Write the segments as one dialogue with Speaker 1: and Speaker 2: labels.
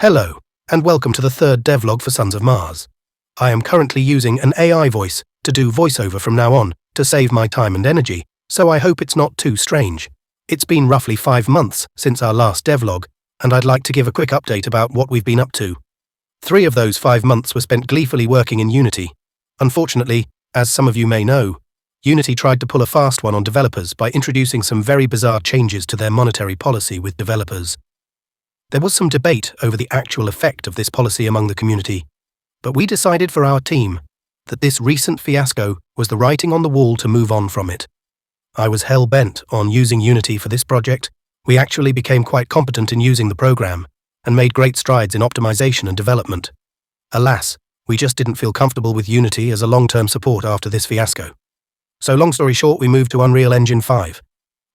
Speaker 1: Hello, and welcome to the third devlog for Sons of Mars. I am currently using an AI voice to do voiceover from now on to save my time and energy, so I hope it's not too strange. It's been roughly 5 months since our last devlog, and I'd like to give a quick update about what we've been up to. 3 of those 5 months were spent gleefully working in Unity. Unfortunately, as some of you may know, Unity tried to pull a fast one on developers by introducing some very bizarre changes to their monetary policy with developers. There was some debate over the actual effect of this policy among the community, but we decided for our team that this recent fiasco was the writing on the wall to move on from it. I was hell-bent on using Unity for this project. We actually became quite competent in using the program and made great strides in optimization and development. Alas, we just didn't feel comfortable with Unity as a long-term support after this fiasco. So long story short, we moved to UnrealEngine 5.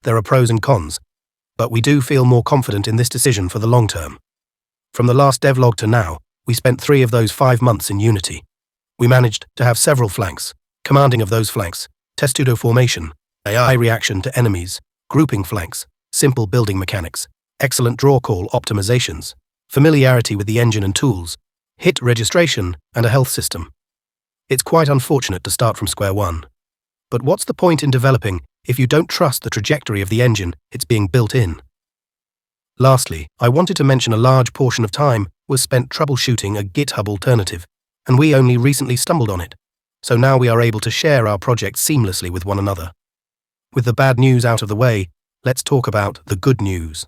Speaker 1: There are pros and cons, but we do feel more confident in this decision for the long term. From the last devlog to now, we spent 3 of those 5 months in Unity. We managed to have several flanks, commanding of those flanks, testudo formation, AI reaction to enemies, grouping flanks, simple building mechanics, excellent draw call optimizations, familiarity with the engine and tools, hit registration, and a health system. It's quite unfortunate to start from square one. But what's the point in developing if you don't trust the trajectory of the engine it's being built in? Lastly, I wanted to mention a large portion of time was spent troubleshooting a GitHub alternative, and we only recently stumbled on it, so now we are able to share our project seamlessly with one another. With the bad news out of the way, let's talk about the good news.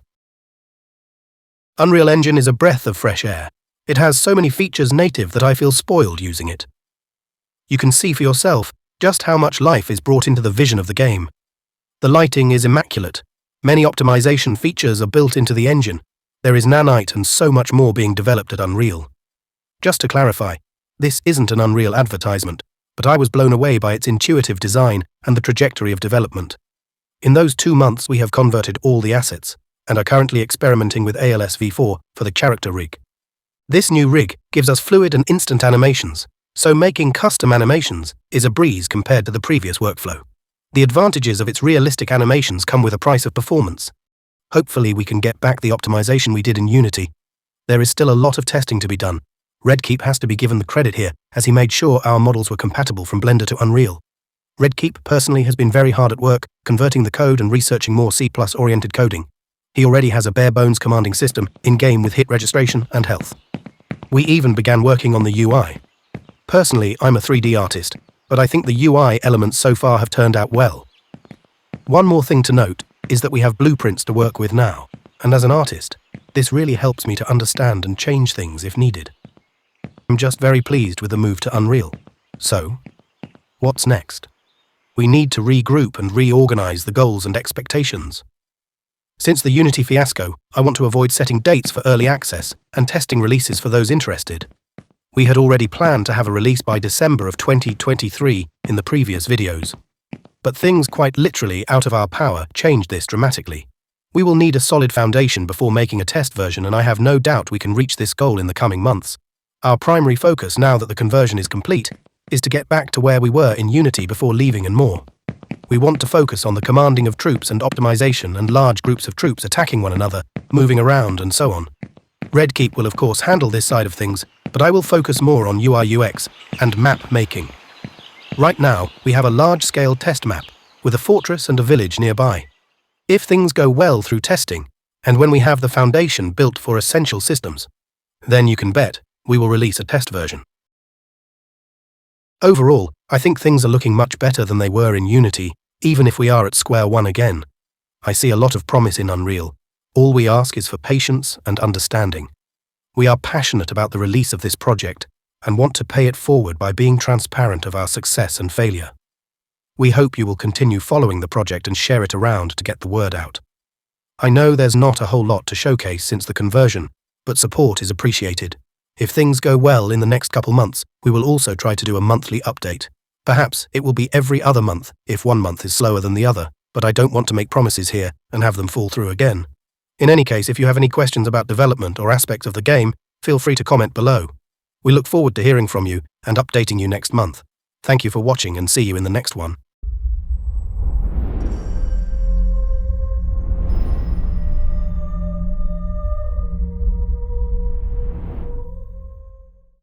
Speaker 1: Unreal Engine is a breath of fresh air. It has so many features native that I feel spoiled using it. You can see for yourself just how much life is brought into the vision of the game. The lighting is immaculate. Many optimization features are built into the engine. There is nanite and so much more being developed at Unreal. Just to clarify, this isn't an Unreal advertisement, but I was blown away by its intuitive design and the trajectory of development. In those 2 months we have converted all the assets, and are currently experimenting with ALS v4 for the character rig. This new rig gives us fluid and instant animations, so making custom animations is a breeze compared to the previous workflow. The advantages of its realistic animations come with a price of performance. Hopefully we can get back the optimization we did in Unity. There is still a lot of testing to be done. Redkeep has to be given the credit here, as he made sure our models were compatible from Blender to Unreal. Redkeep personally has been very hard at work, converting the code and researching more C++-oriented coding. He already has a bare-bones commanding system in-game with hit registration and health. We even began working on the UI. Personally, I'm a 3D artist, but I think the UI elements so far have turned out well. One more thing to note is that we have blueprints to work with now, and as an artist, this really helps me to understand and change things if needed. I'm just very pleased with the move to Unreal. So, what's next? We need to regroup and reorganize the goals and expectations. Since the Unity fiasco, I want to avoid setting dates for early access and testing releases for those interested. We had already planned to have a release by December of 2023 in the previous videos. But things quite literally out of our power changed this dramatically. We will need a solid foundation before making a test version, and I have no doubt we can reach this goal in the coming months. Our primary focus, now that the conversion is complete, is to get back to where we were in Unity before leaving and more. We want to focus on the commanding of troops and optimization and large groups of troops attacking one another, moving around and so on. Redkeep will of course handle this side of things, but I will focus more on UI UX and map making. Right now, we have a large-scale test map with a fortress and a village nearby. If things go well through testing, and when we have the foundation built for essential systems, then you can bet we will release a test version. Overall, I think things are looking much better than they were in Unity, even if we are at square one again. I see a lot of promise in Unreal. All we ask is for patience and understanding. We are passionate about the release of this project and want to pay it forward by being transparent of our success and failure. We hope you will continue following the project and share it around to get the word out. I know there's not a whole lot to showcase since the conversion, but support is appreciated. If things go well in the next couple months, we will also try to do a monthly update. Perhaps it will be every other month if one month is slower than the other, but I don't want to make promises here and have them fall through again. In any case, if you have any questions about development or aspects of the game, feel free to comment below. We look forward to hearing from you and updating you next month. Thank you for watching and see you in the next one.